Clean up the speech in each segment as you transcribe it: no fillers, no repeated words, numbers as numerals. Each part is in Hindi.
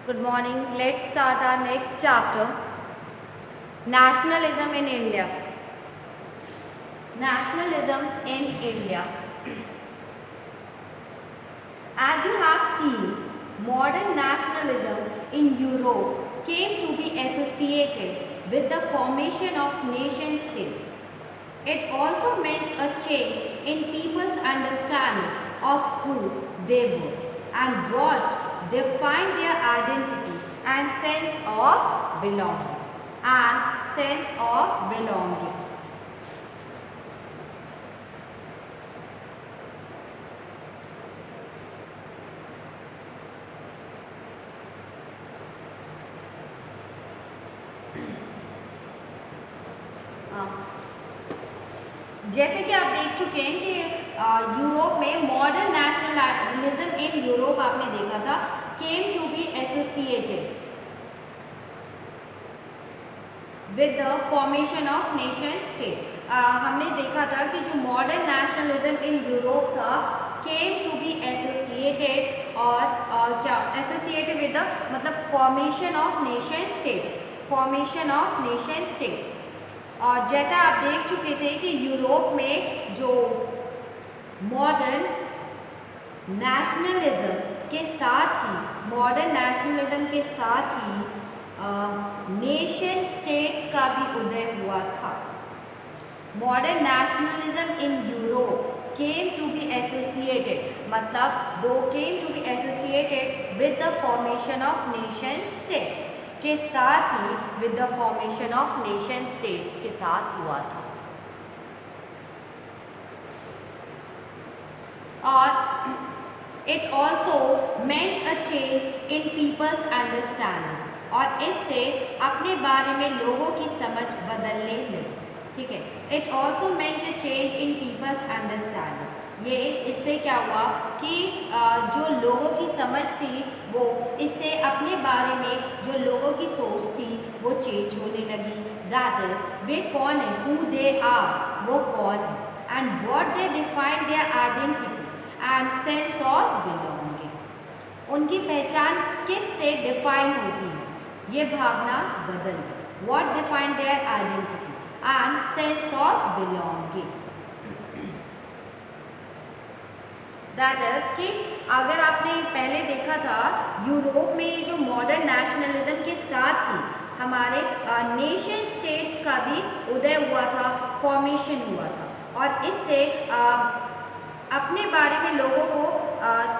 Good morning. Let's start our next chapter. Nationalism in India. Nationalism in India. As you have seen, modern nationalism in Europe came to be associated with the formation of nation states. It also meant a change in people's understanding of who they were and what defined their identity and sense of belonging. जैसे कि आप देख चुके हैं कि यूरोप में मॉडर्न नेशनलिज्म इन यूरोप आपने देखा था came to be associated with the formation of nation state. हमने देखा था कि जो मॉडर्न नेशनलिज्म इन यूरोप था केम टू बी एसोसिएटेड और क्या एसोसिएटेड विद द मतलब फॉर्मेशन ऑफ नेशन स्टेट। और जैसा आप देख चुके थे कि यूरोप में जो मॉडर्न नेशनलिज्म के साथ ही नेशन स्टेट्स का भी उदय हुआ था। Modern nationalism in Europe came to be associated मतलब came to be associated with the formation of nation state के साथ ही with the formation of nation states के साथ हुआ था। और it also meant a change in people's understanding और इससे अपने बारे में लोगों की समझ बदलने लगी। ठीक है, it also meant a change in people's understanding. ये इससे क्या हुआ कि जो लोगों की समझ थी वो इससे अपने बारे में जो लोगों की सोच थी वो चेंज होने लगी। दैट इज वे कौन है, हु दे आर, वो कौन है, and what they define their identity and sense of belonging. उनकी पहचान किस से डिफाइन होती है, ये भावना बदल गई। What define their identity and sense of belonging। That is कि अगर आपने पहले देखा था यूरोप में ये जो मॉडर्न नेशनलिज्म के साथ ही हमारे नेशन स्टेट्स का भी उदय हुआ था, फॉर्मेशन हुआ था और इससे अपने बारे में लोगों को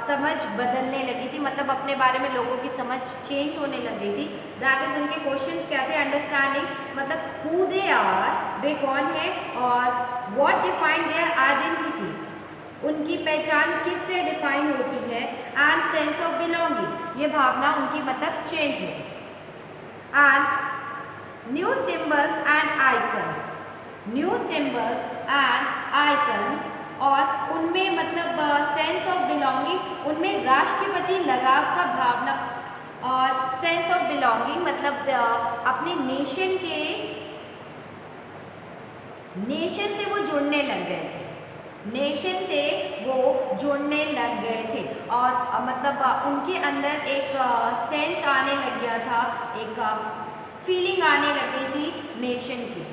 समझ बदलने लगी थी, मतलब अपने बारे में लोगों की समझ चेंज होने लग गई थी। दैट इज उनके क्वेश्चन क्या थे, अंडरस्टैंडिंग मतलब हु दे आर, वे कौन है, और व्हाट डिफाइन देयर आइडेंटिटी, उनकी पहचान किससे डिफाइन होती है, एंड सेंस ऑफ बिलोंगिंग, ये भावना उनकी मतलब चेंज हो। And new symbols and icons और उनमें मतलब सेंस ऑफ बिलोंगिंग, उनमें राष्ट्रपति लगाव का भावना और सेंस ऑफ बिलोंगिंग मतलब अपने नेशन से वो जुड़ने लग गए थे, और मतलब उनके अंदर एक सेंस आने लग गया था, एक फीलिंग आने लग गई थी नेशन की,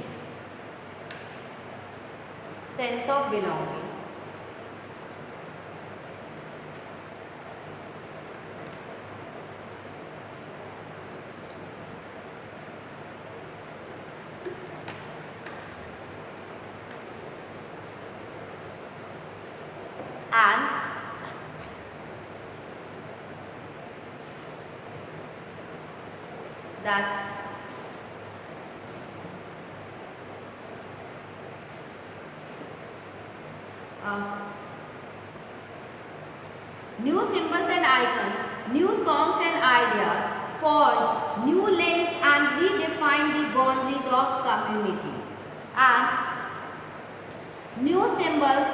sense of belonging. And that new symbols and icons, new songs and ideas forged new links and redefined the boundaries of community. And new symbols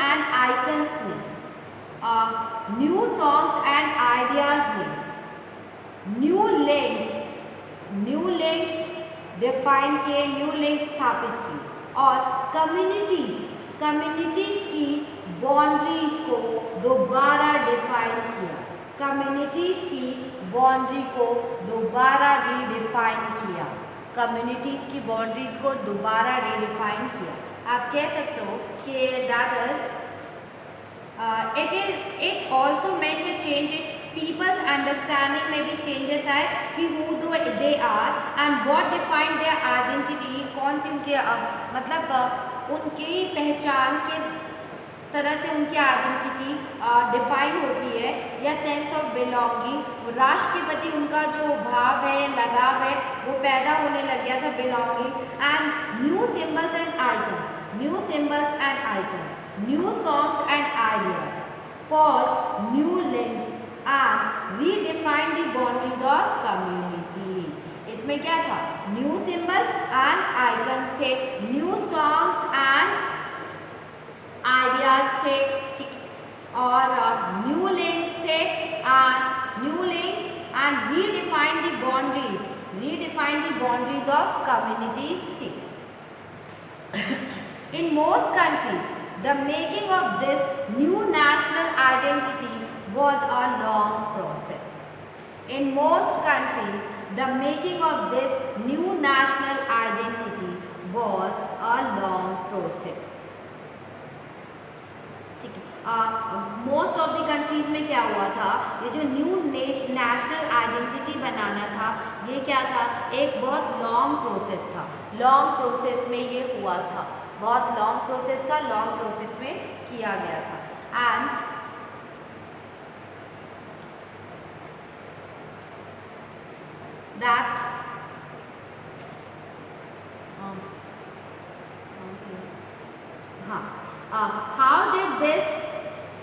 and icons ने न्यू सॉन्ग्स एंड आइडियाज ने न्यू लिंक्स डिफाइन किए, न्यू लिंक्स स्थापित की और कम्युनिटीज की बाउंड्रीज को दोबारा डिफाइन कम्युनिटीज की बाउंड्री को दोबारा रीडिफाइन किया, कम्युनिटीज की बाउंड्रीज को दोबारा रीडिफाइन किया। आप कह सकते हो कि that is it also meant to change it peoples understanding में भी चेंजेस आए कि who they are and what define their identity, कौन सी उनके मतलब उनकी पहचान के तरह से उनकी आइडेंटिटी डिफाइन होती है, या सेंस ऑफ बिलोंगिंग, राष्ट्र के प्रति उनका जो भाव है, लगाव है, वो पैदा होने लग गया था, belonging. And new symbols and icon, new symbols and icon, new songs and ideas, forge new links and redefine the boundaries of community. इसमें क्या था? न्यू सिंबल एंड आइकन थे, न्यू सॉन्ग्स एंड आइडियाज थे, ठीक, और न्यू लिंक्स थे, new links and redefine the boundaries, redefine the boundaries of communities थी। In most countries, the making of this new national identity was a long process. In most countries, the making of this new national identity was a long process. ठीक है, मोस्ट ऑफ द कंट्रीज में क्या हुआ था, ये जो न्यू नेशनल आइडेंटिटी बनाना था, ये क्या था? एक बहुत लॉन्ग प्रोसेस था, लॉन्ग प्रोसेस में ये हुआ था, बहुत लॉन्ग प्रोसेस था, लॉन्ग प्रोसेस में किया गया था। And that how did this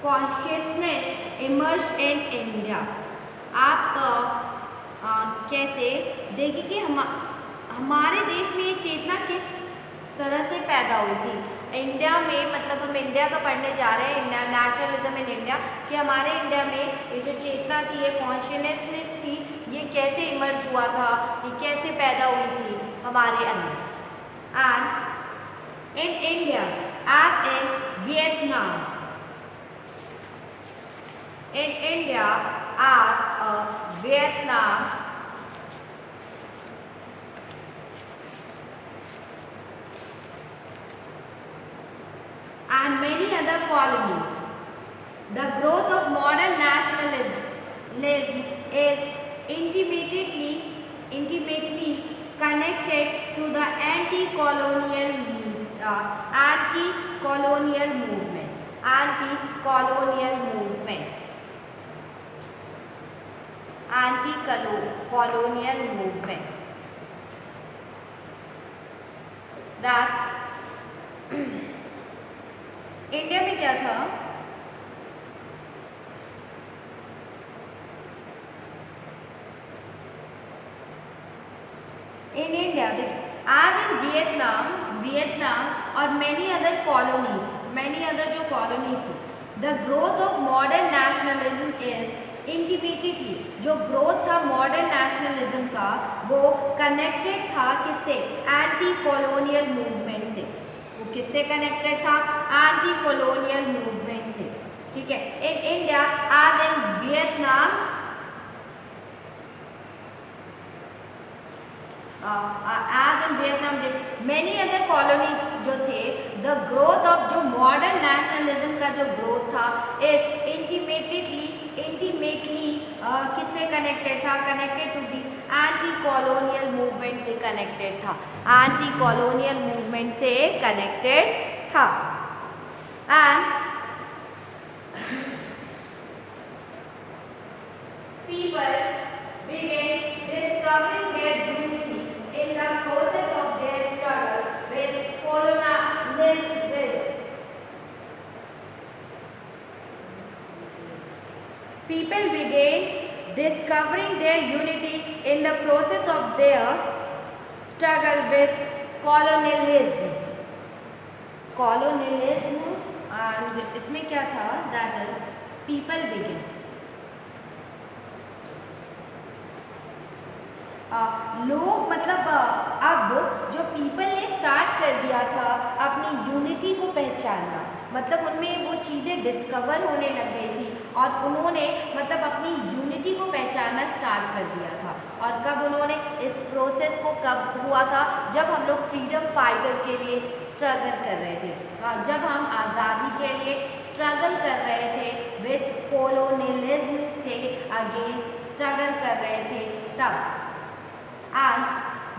consciousness emerge in India? आप कैसे देखिए कि हमारे देश में ये चेतना किस तरह से पैदा हुई थी इंडिया में, मतलब हम इंडिया का पढ़ने जा रहे हैं, नेशनलिज्म इन इंडिया, कि हमारे इंडिया में ये जो चेतना थी, ये कॉन्शियसनेस थी, ये कैसे इमर्ज हुआ था, ये कैसे पैदा हुई थी हमारे अंदर. And in India and in Vietnam, in India as Vietnam and many other colonies, the growth of modern nationalism is intimately connected to the anti-colonial movement that India में क्या था, in India as in Vietnam और many other जो colonies थी, the growth of modern nationalism is intimately, जो ग्रोथ था मॉडर्न नेशनलिज्म का, वो कनेक्टेड था किससे, एंटी कॉलोनियल मूवमेंट से. वो किससे कनेक्टेड था, एंटी कॉलोनियल मूवमेंट से. ठीक है. In India as in Vietnam many other colonies जो थे, द ग्रोथ ऑफ जो मॉडर्न नेशनलिज्म का जो ग्रोथ था इज इंटीमेटली किससे कनेक्टेड था, connected to the anti colonial movement से कनेक्टेड था, एंटी कॉलोनियल मूवमेंट से कनेक्टेड था. And people began discovering their unity in the process of their struggle with colonialism. People began discovering their unity in the process of their struggle with colonialism. And इसमें क्या था, that is people began. लोग मतलब अब जो पीपल ने स्टार्ट कर दिया था अपनी यूनिटी को पहचानना, मतलब उनमें वो चीज़ें डिस्कवर होने लग गई थी और उन्होंने मतलब अपनी यूनिटी को पहचानना स्टार्ट कर दिया था। और कब उन्होंने इस प्रोसेस को कब हुआ था, जब हम लोग फ्रीडम फाइटर के लिए स्ट्रगल कर रहे थे, जब हम आज़ादी के लिए स्ट्रगल कर रहे थे, विद कोलोनियलिज्म से अगेंस्ट स्ट्रगल कर रहे थे तब। And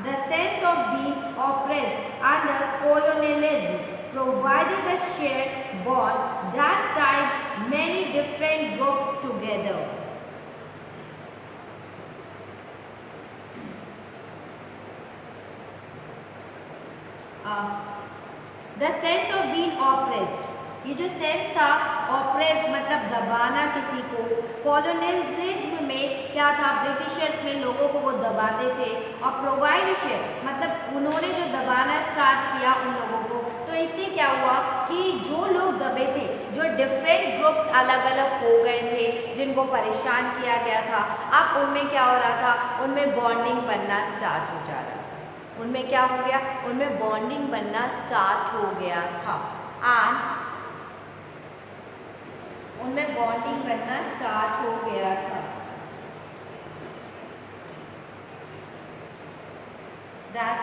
the sense of being oppressed under colonialism provided a shared bond that tied many different groups together. The sense of being oppressed, ये जो सेंस था ऑप्रेस मतलब दबाना किसी को, कॉलोनियलिज्म में क्या था, ब्रिटिशर्स में लोगों को वो दबाते थे, और प्रोवाइड शेयर मतलब उन्होंने जो दबाना स्टार्ट किया उन लोगों को, तो इससे क्या हुआ कि जो लोग दबे थे, जो डिफरेंट ग्रुप अलग अलग हो गए थे जिनको परेशान किया गया था, अब उनमें क्या हो रहा था, उनमें बॉन्डिंग बनना स्टार्ट हो जा रहा था। उनमें क्या हो गया, उनमें बॉन्डिंग बनना स्टार्ट हो गया था। एंड उनमें बॉन्डिंग बनना स्टार्ट हो गया था। That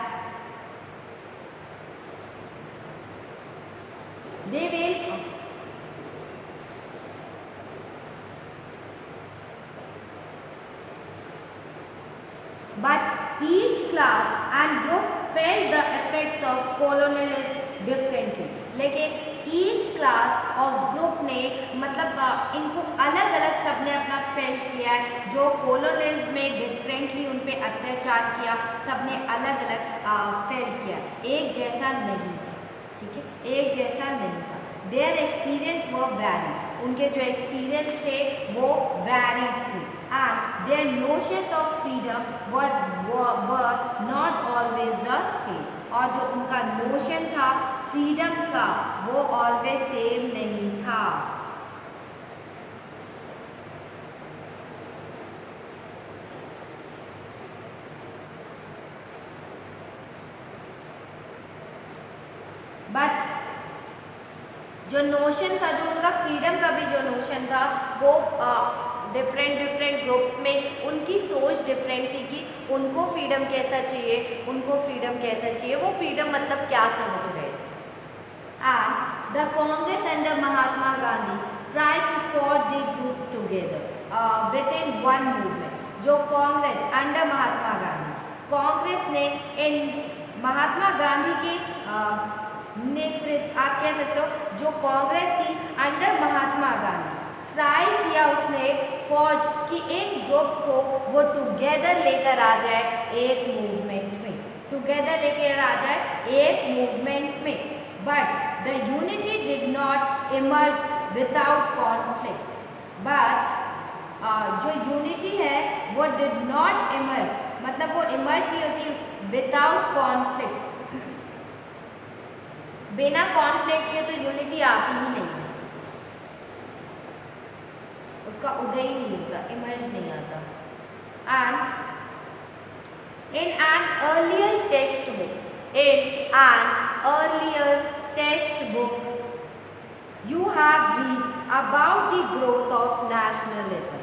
they will but each class and group felt the effects of colonialism differently. लेकिन ईच क्लास और ग्रुप ने मतलब इनको अलग अलग सबने अपना फेल्ट किया है, जो कोलोनियलिज्म में डिफरेंटली उन पे अत्याचार किया, सबने अलग अलग फेल्ट किया, एक जैसा नहीं था, ठीक है, एक जैसा नहीं था। देयर एक्सपीरियंस वो वैरिड, उनके जो एक्सपीरियंस थे वो वैरिड थे, and their notions of freedom were not always the same, और जो उनका नोशन था फ्रीडम का वो ऑलवेज सेम नहीं था। बट जो नोशन था, जो उनका फ्रीडम का भी जो नोशन था, वो डिफरेंट ग्रुप में उनकी सोच डिफरेंट थी कि उनको फ्रीडम कैसा चाहिए, उनको फ्रीडम कैसा चाहिए, वो फ्रीडम मतलब क्या समझ रहे थे। And the Congress under Mahatma Gandhi tried to forge the group together within one movement. जो कांग्रेस अंडर महात्मा गांधी, कांग्रेस ने इन महात्मा गांधी के नेतृत्व, आप कह सकते हो, जो कांग्रेस थी अंडर महात्मा गांधी, ट्राई किया उसने फौज कि इन ग्रुप को वो टुगेदर लेकर आ जाए एक मूवमेंट में, टुगेदर लेकर आ जाए एक मूवमेंट में। But the unity did not emerge without conflict. But जो यूनिटी है वो did not emerge, मतलब वो emerge नहीं होती without conflict, बिना कॉन्फ्लिक्ट के तो यूनिटी आती ही नहीं है, उसका उदय ही नहीं होता, इमर्ज नहीं आता। And in an earlier textbook, you have read about the growth of nationalism,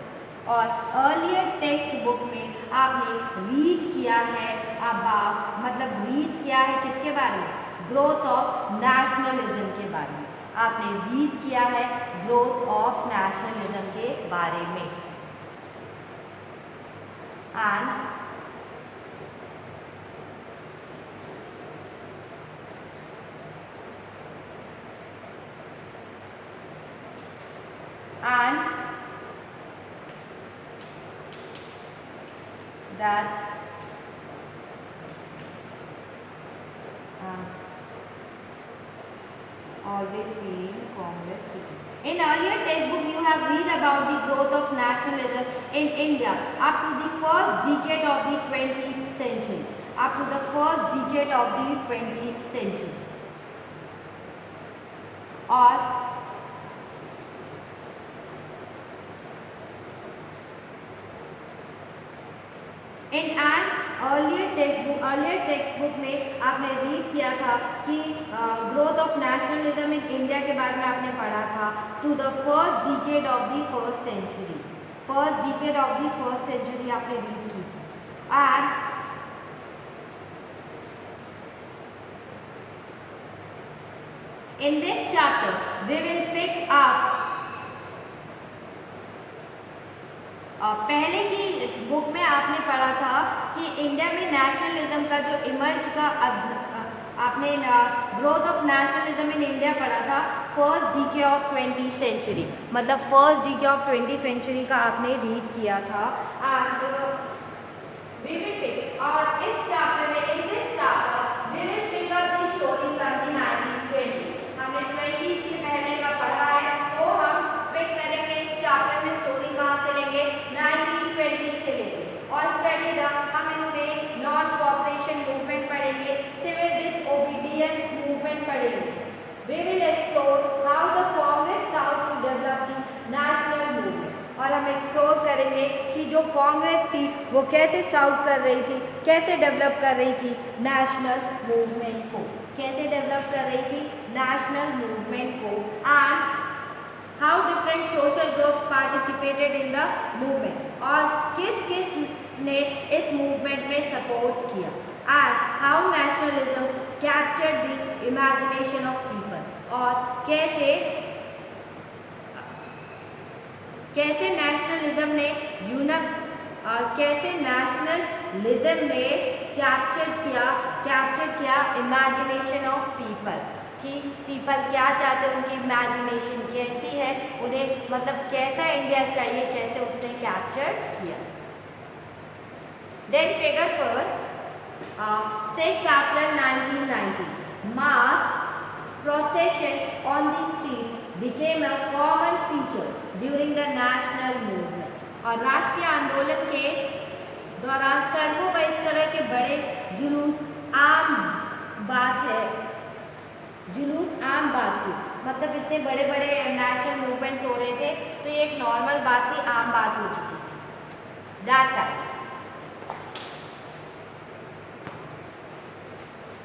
और अर्लियर टेक्स्ट बुक में आपने रीड किया है अबाउट, मतलब रीड किया है किसके बारे में, ग्रोथ ऑफ नेशनलिज्म के बारे में, आपने रीड किया है ग्रोथ ऑफ नेशनलिज्म के बारे में। And that always being Congress. In earlier textbook you have read about the growth of nationalism in India up to the first decade of the 20th century, up to the first decade of the 20th century, और in an earlier text book में आपने रीड किया था कि growth of nationalism in India के बारे में आपने पढ़ा था to the first decade of the first century. First decade of the first century आपने रीड की थी। And in this chapter we will pick up पहले की बुक में आपने पढ़ा था कि इंडिया में नेशनलिज्म का जो इमर्ज का आपने growth of nationalism in India पढ़ा था first decade of 20th century, मतलब first decade of 20th century का आपने रीड किया था। एंड वी विल पिक और इस चैप्टर में in this chapter we will pick up the story from the 1920। हमने 20 से पहले का पढ़ा है तो हम पिक करेंगे इस चैप्टर में स्टोरी कहाँ से लेंगे 1920 से लेंगे और स्टडी द हम इसमें नॉन कोऑपरेशन मूवमेंट पढ़ेंगे, सिविल डिसओबीडियंस मूवमेंट पढ़ेंगे। We will explore how the Congress sought to develop the national movement और हम एक्सप्लोर करेंगे कि जो कांग्रेस थी वो कैसे साउथ कर रही थी, कैसे डेवलप कर रही थी नेशनल मूवमेंट को, कैसे डेवलप कर रही थी नेशनल मूवमेंट को and how different social group participated in the movement और किस किस ने इस मूवमेंट में सपोर्ट किया and how nationalism captured the imagination of people और कैसे नेशनलिज्म ने कैप्चर किया इमेजिनेशन ऑफ पीपल कि पीपल क्या चाहते हैं, उनकी इमेजिनेशन कैसी है, उन्हें मतलब कैसा इंडिया चाहिए, कैसे उसने कैप्चर किया। Then figure first 6 April 1990 mass procession on the street became a common feature during the national movement और राष्ट्रीय आंदोलन के दौरान सड़कों पर इस तरह के बड़े जुलूस आम बात थी, मतलब इतने बड़े बड़े नेशनल मूवमेंट हो रहे थे तो ये एक नॉर्मल बात थी, आम बात हो चुकी थी that time.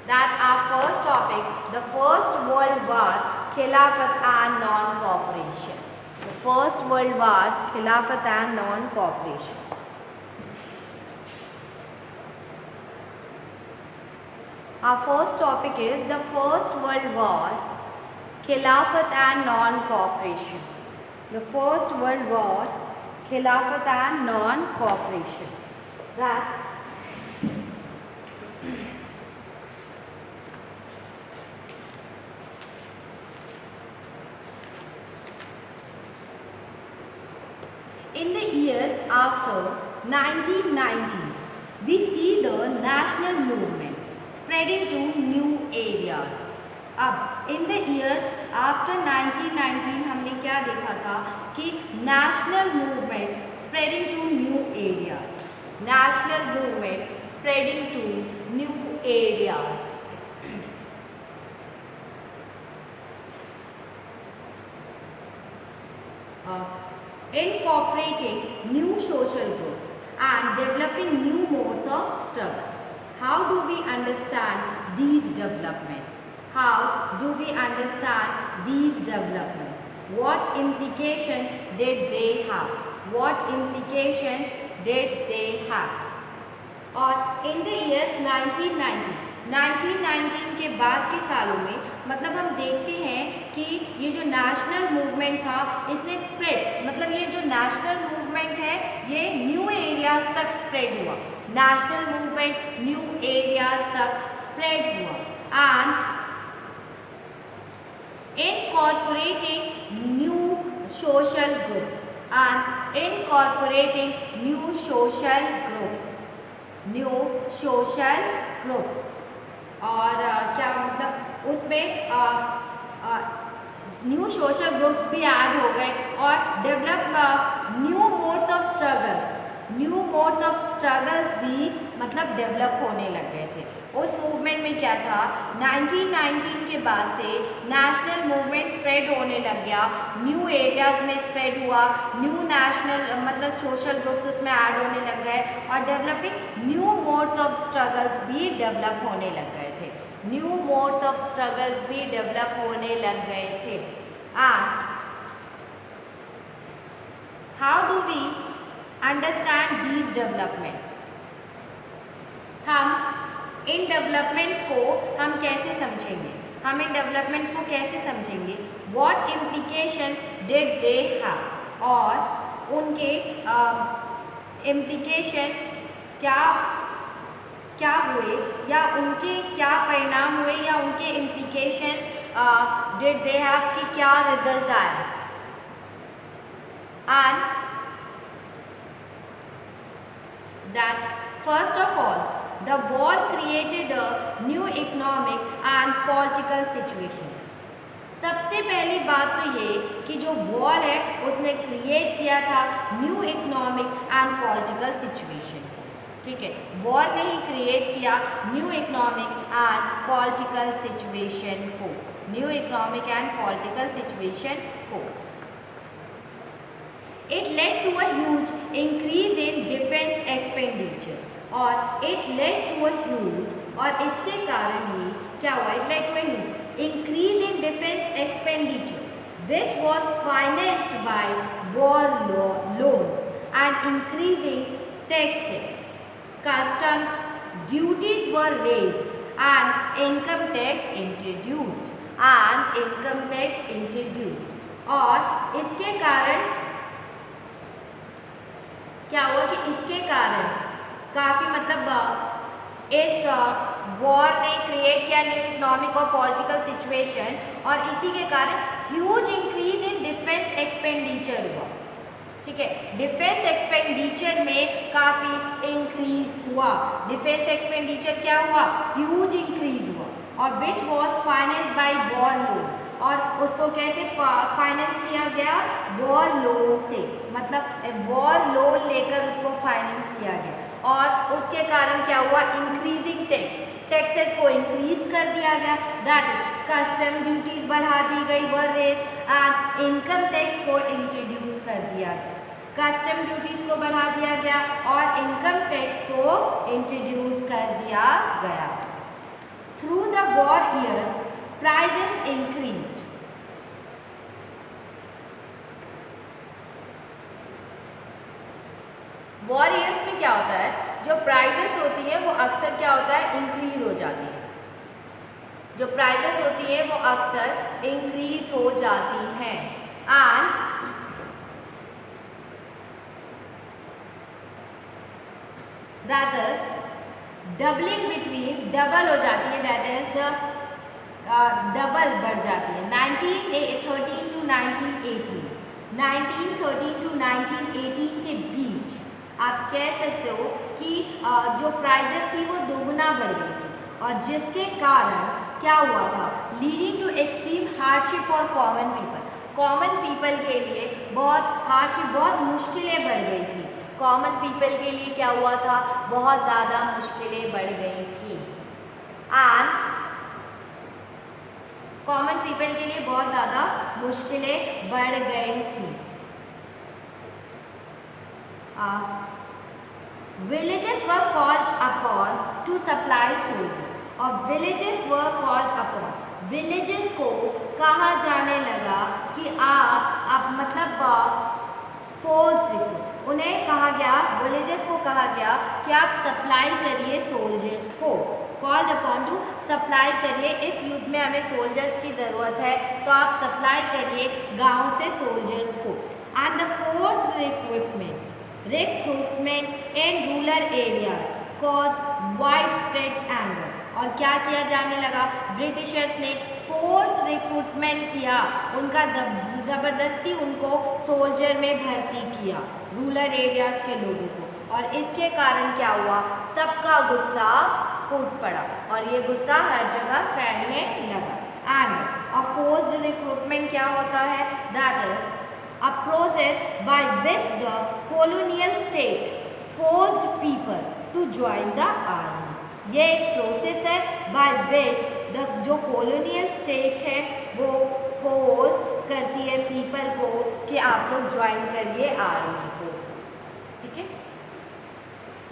That our first topic, the First World War, Khilafat and Non-Cooperation. The First World War, Khilafat and Non-Cooperation. Our first topic is the First World War, Khilafat and Non-Cooperation. The First World War, Khilafat and Non-Cooperation. That in the years after 1990, we see the national movement spreading to new areas. अब in the years after 1919 हमने क्या देखा था कि national movement spreading to new areas. National movement spreading to new areas. Incorporating new social groups and developing new modes of struggle. How do we understand these developments? How do we understand these developments? What implications did they have? What implications did they have? और in the year 1919 के बाद के सालों में मतलब हम देखते हैं कि ये जो नेशनल मूवमेंट था इसने स्प्रेड, मतलब ये जो नेशनल मूवमेंट है ये न्यू एरियाज तक स्प्रेड हुआ, नेशनल मूवमेंट न्यू एरियाज तक स्प्रेड हुआ and incorporating new social group और क्या मतलब उसमें न्यू सोशल ग्रुप्स भी ऐड हो गए और develop new modes modes of struggles भी मतलब डेवलप होने लग गए थे। उस मूवमेंट में क्या था, 1919 के बाद से नेशनल मूवमेंट स्प्रेड होने लग गया, न्यू एरियाज में स्प्रेड हुआ, न्यू नेशनल मतलब सोशल ग्रुप्स उसमें ऐड होने लग गए और developing new modes of struggles भी डेवलप होने लग गए थे। न्यू मोड्स ऑफ स्ट्रगल्स भी डेवलप होने लग गए थे। And how do we understand these development? हम इन डेवलपमेंट्स को हम कैसे समझेंगे? हम इन डेवलपमेंट्स को कैसे समझेंगे? What implication did they have, और उनके इम्प्लीकेशन क्या क्या हुए या उनके क्या परिणाम हुए या उनके इम्प्लीकेशन डिड दे हैव कि क्या रिजल्ट आया। And that first of all the war created a new economic and political situation। सबसे पहली बात तो ये कि जो वॉर है उसने क्रिएट किया था new economic and political situation. ठीक है, वॉर ने ही क्रिएट किया new economic and political situation को, new economic and political situation को। It led to a huge increase in defense expenditure, और it led to a huge, और इसके कारण ही क्या हुआ, it led to a huge increase in defence expenditure which was financed by war loans and increasing taxes, customs duties were raised and income tax introduced, और इसके कारण क्या हुआ कि इसके कारण काफ़ी मतलब इस वॉर ने क्रिएट किया न्यू इकोनॉमिक और पॉलिटिकल सिचुएशन, और इसी के कारण huge increase in defence expenditure हुआ। ठीक है, डिफेंस एक्सपेंडिचर में काफ़ी इंक्रीज हुआ। डिफेंस एक्सपेंडिचर क्या हुआ, ह्यूज इंक्रीज हुआ, और which was finance by war loan, और उसको कैसे फाइनेंस किया गया, वॉर लोन से, मतलब वॉर लोन लेकर उसको फाइनेंस किया गया। और उसके कारण क्या हुआ, इंक्रीजिंग टैक्सेस को इंक्रीज कर दिया गया, दैट इज कस्टम ड्यूटीज बढ़ा दी गई, वर रेट, एंड इनकम टैक्स को इंट्रोड्यूस कर दिया गया। कस्टम ड्यूटीज को बढ़ा दिया गया और इनकम टैक्स को इंट्रोड्यूस कर दिया गया। Through the war years prices increased. War years में क्या होता है, जो प्राइसेस होती हैं वो अक्सर क्या होता है, इंक्रीज हो जाती है। जो प्राइसेस होती हैं वो अक्सर इंक्रीज हो जाती हैं, and that is doubling between, double हो जाती है, दैट इज डबल बढ़ जाती है। 1913 टू 1918, 1913 टू 1918 के बीच आप कह सकते हो कि जो प्राइसेस थी वो दोगुना बढ़ गई थी, और जिसके कारण क्या हुआ था, leading to extreme hardship for common people. Common people के लिए बहुत हार्डशिप, बहुत मुश्किलें बढ़ गई थी। कॉमन पीपल के लिए क्या हुआ था, बहुत ज़्यादा मुश्किलें बढ़ गई थी, एंड कॉमन पीपल के लिए बहुत ज़्यादा मुश्किलें बढ़ गई थी। Villages were called upon to supply soldiers, और villages were called upon, villages को कहा जाने लगा कि आप मतलब फोर्स, उन्हें कहा गया, villages को कहा गया कि आप सप्लाई करिए सोल्जर्स को, कॉल्ड अपॉन टू सप्लाई करिए, इस युद्ध में हमें सोल्जर्स की ज़रूरत है तो आप सप्लाई करिए गांव से सोल्जर्स को। And the force recruitment in rural area cause wide spread anger, और क्या किया जाने लगा, ब्रिटिशर्स ने फोर्स रिक्रूटमेंट किया, उनका ज़बरदस्ती उनको सोल्जर में भर्ती किया रूरल एरियाज के लोगों को, और इसके कारण क्या हुआ, सबका गुस्सा फूट पड़ा और ये गुस्सा हर जगह फैलने लगा। एंड और फोर्स्ड रिक्रूटमेंट क्या होता है, that is a process by which the colonial state forced people to join the army. ये एक प्रोसेस है बाय विच जो कॉलोनियल स्टेट है वो फोर्स करती है पीपल को कि आप लोग ज्वाइन करिए आर्मी को। ठीक है,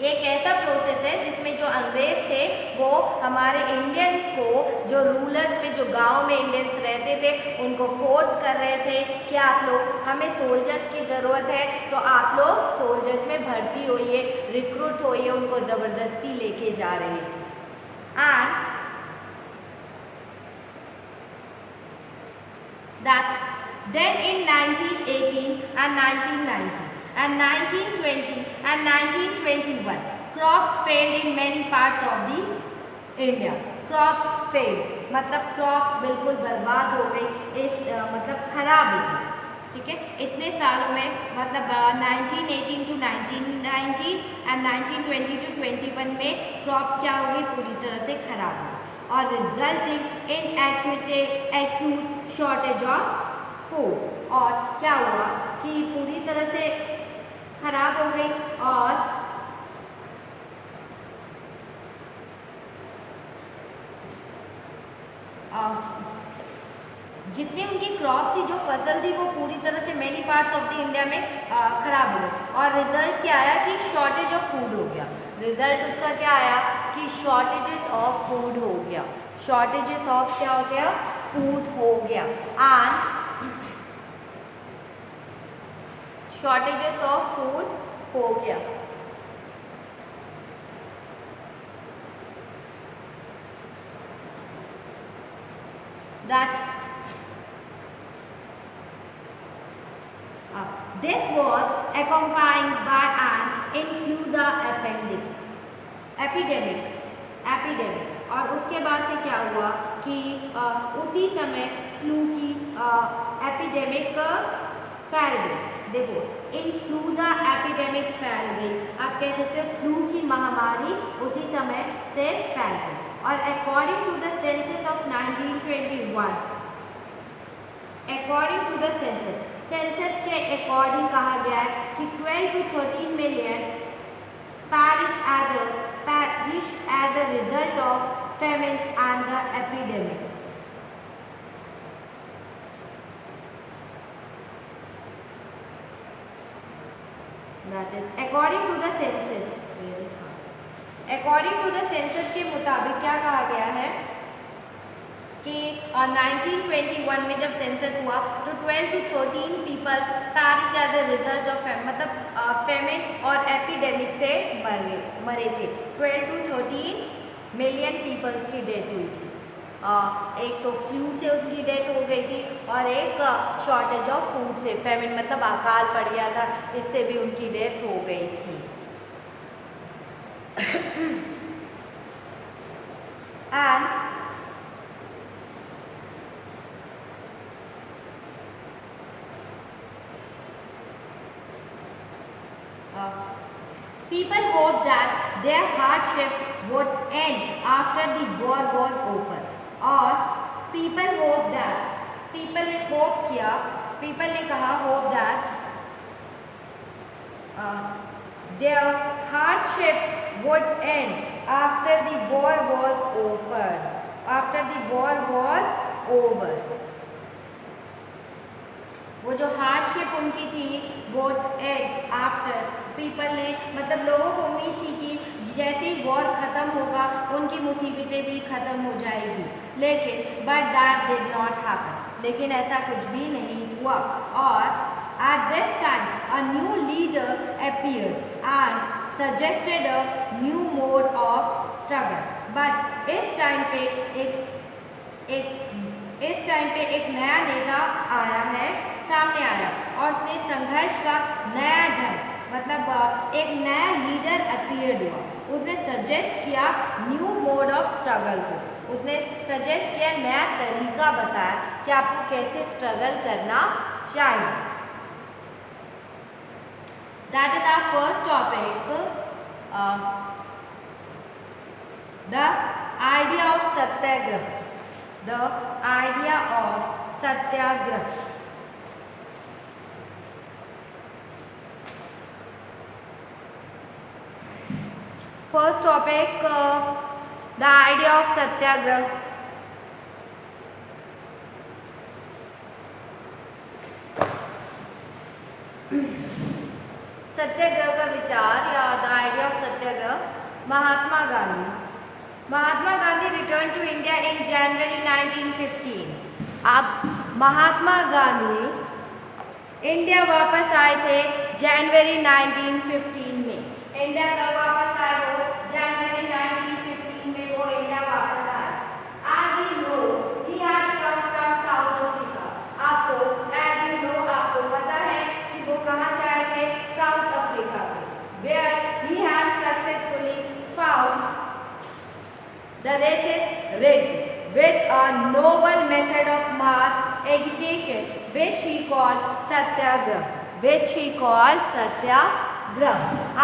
एक ऐसा प्रोसेस है जिसमें जो अंग्रेज थे वो हमारे इंडियंस को, जो रूलर्स में, जो गांव में इंडियंस रहते थे, उनको फोर्स कर रहे थे कि आप लोग, हमें सोल्जर्स की ज़रूरत है तो आप लोग सोल्जर्स में भर्ती होइए, रिक्रूट होइए, उनको ज़बरदस्ती लेके जा रहे थे। And that then in 1918 and 1990 and 1920 and 1921 crops failed in many parts of the India. Crops failed मतलब क्रॉप बिल्कुल बर्बाद हो गई, मतलब खराब हो गई। ठीक है, इतने सालों में मतलब 1918 to 1990 and 1920 to 21 में क्रॉप क्या हो गई, पूरी तरह से खराब हो गई और resulting in acute shortage of food. और क्या हुआ कि पूरी तरह से खराब हो गई और जितनी उनकी क्रॉप थी, जो फसल थी, वो पूरी तरह से many parts of the India में खराब हो गई और रिजल्ट क्या आया कि शॉर्टेज ऑफ फूड हो गया। रिजल्ट उसका क्या आया कि शॉर्टेजेस ऑफ फूड हो गया, शॉर्टेजेस ऑफ क्या हो गया, फूड हो गया एंड शॉर्टेजेस ऑफ फूड हो गया। That this was accompanied by an influenza epidemic और उसके बाद से क्या हुआ कि उसी समय फ्लू की एपिडेमिक फैल गई। देखो, इन्फ्लूएंजा एपिडेमिक फैल गई, आप कह सकते हो फ्लू की महामारी उसी समय से फैल गई। और according to the census of 1921, according to the census के अकॉर्डिंग कहा गया है कि 12 to 13 million perished as a result of famine and the epidemic. That is according to the census. According to the census के मुताबिक क्या कहा गया है कि 1921 में जब सेंसस हुआ तो 12 to 13 people perished as a result of मतलब फेमिन और एपिडेमिक से मरे थे। 12 to 13 मिलियन पीपल्स की डेथ हुई थी। एक तो फ्लू से उसकी डेथ हो गई थी और एक शॉर्टेज ऑफ फूड से, फेमिन मतलब अकाल पड़ गया था, इससे भी उनकी डेथ हो गई थी। And people hoped that their hardship would end after the war was over. और people hoped that, people ने hope किया, people ने कहा hope that their hardship would end after the war was over. After the war was over. वो जो हार्डशिप उनकी थी वो एंड आफ्टर, पीपल ने मतलब लोगों को उम्मीद थी कि जैसे ही वॉर ख़त्म होगा उनकी मुसीबतें भी ख़त्म हो जाएगी, लेकिन but that did not happen, लेकिन ऐसा कुछ भी नहीं हुआ। और at this time a new leader appeared and suggested a new mode of struggle. But इस टाइम पे एक नया नेता आया है, सामने आया और उसने संघर्ष का नया ढंग मतलब एक नया लीडर अपीयर्ड हुआ। उसने सजेस्ट किया न्यू मोड ऑफ स्ट्रगल को, उसने सजेस्ट किया नया तरीका बताया कि आपको कैसे स्ट्रगल करना चाहिए। That is our first topic, the idea of Satyagraha. The idea of Satyagraha. First topic the idea of Satyagraha. Satyagraha का विचार या the idea of Satyagraha. Mahatma Gandhi return to India in January 1915। अब महात्मा गांधी इंडिया वापस आए थे जनवरी 1915 में। इंडिया कब वापस आए वो? जनवरी 1915 में वो इंडिया वापस आए। As you know, he had come from South Africa। आपको पता है कि वो कहाँ से आए थे? साउथ अफ्रीका से। Where he had successfully found the racist regime with a novel method of mass agitation, which he called satyagrah,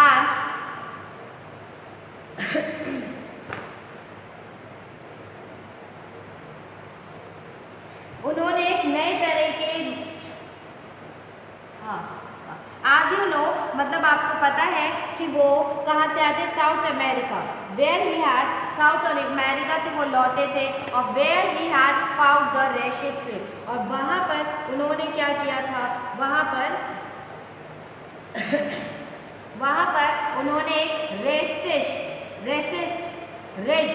and उन्होंने एक नए तरह के आज यू नो मतलब आपको पता है कि वो कहाँ से आए थे? South America. Where he had South America से वो लौटे थे और where he had found the racist. और वहाँ पर उन्होंने क्या किया था? वहाँ पर उन्होंने एक racist raise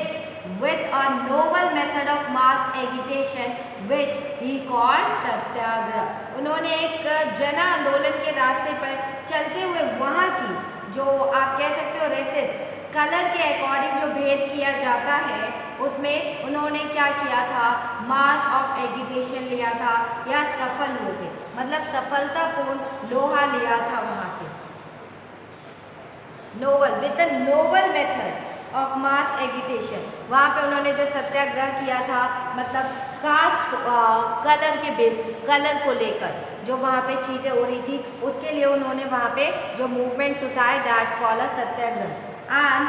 with a novel method of mass agitation which he called सत्याग्रह। उन्होंने एक जन आंदोलन के रास्ते पर चलते हुए वहाँ की जो आप कह सकते हो रेसिस्ट कलर के अकॉर्डिंग जो भेद किया जाता है उसमें उन्होंने क्या किया था? मास ऑफ एजिटेशन लिया था या सफल हुए थे, मतलब सफलतापूर्ण लोहा लिया था वहाँ से। Novel with the novel method of mass agitation. वहाँ पे उन्होंने जो सत्याग्रह किया था मतलब कास्ट कलर को लेकर जो वहाँ पे चीज़ें हो रही थी उसके लिए उन्होंने वहाँ पे जो मूवमेंट्स उठाए that's called a Satyagraha. And